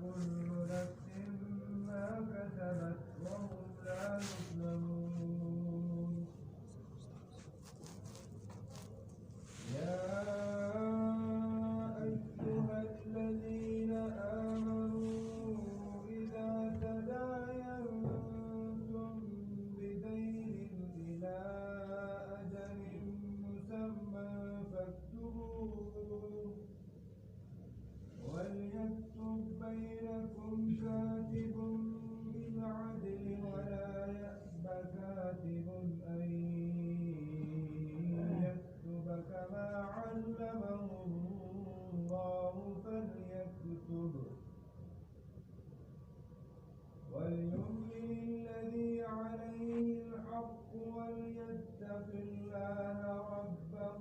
كل نفس ما كسبت وهم لا يظلمون. يا أيها الذين آمنوا إذا تداينتم بدين إلى أجل مسمى فاكتبوه، وليكتب بينكم كاتب بالعدل ولا يأب كاتب أن يكتب كما علمه الله فليكتب، وليملل الذي عليه الحق وليتق الله ربه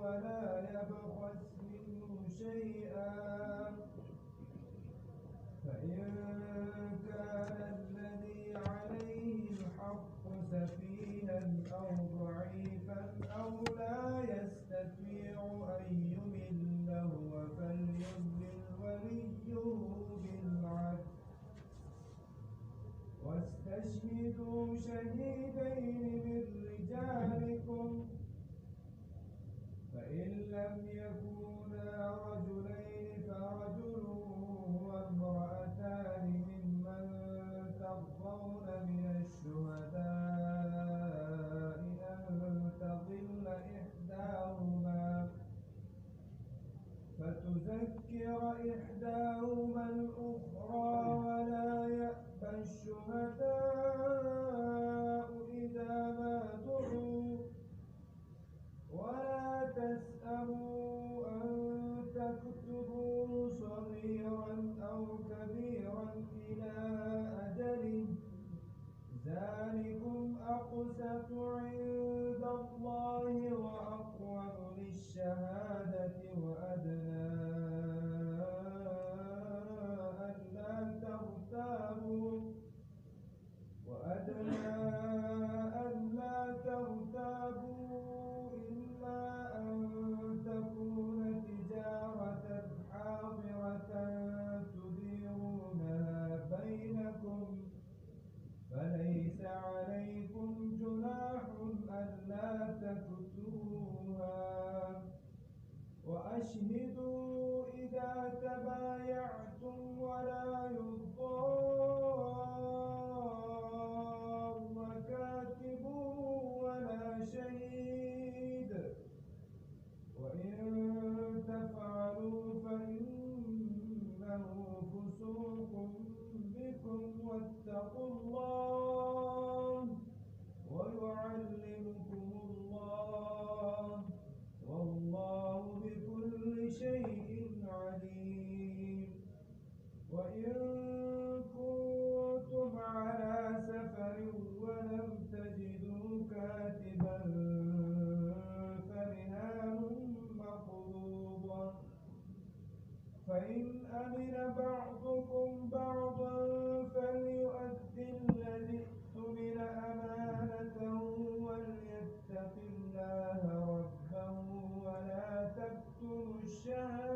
ولا يبخس منه شيئا، فإن كان الذي عليه الحق سفيها أو ضعيفا أو لا يستطيع أن يمل هو فليملل وليه بالعدل، واستشهدوا شهيدين من رجالكم، فإن لم يكونا رجلين فرجل وامرأتان ممن ترضون من الشهداء أن تضل إحداهما فتذكر إحداهما الأخرى، ولا يأبى الشهداء إذا ما دعوا، ولا تسأموا أن تكتبوه صغيرا أو كبيرا إلى أجله، ذلكم أقسط عند الله وأقوم للشهادة وأدنى ألا ترتابوا إلا أن تكون تجارة حاضرة تديرونها بينكم، فليس عليكم جناح ألا تكتبوها، وأشهدوا إذا تبايعتم ولا يضار كاتب ولا شهيد، وإن تفعلوا فإنه فسوق بكم، واتقوا الله ويعلمكم الله والله بكل شيء عليم. وإن كنتم على سفر ولم تجدوا كاتبا فرهان مقبوضة، فإن أمن بعضكم بعضا فليؤدي الذي اؤتمن أمانته وليتق الله ربه ولا تكتموا الشهادة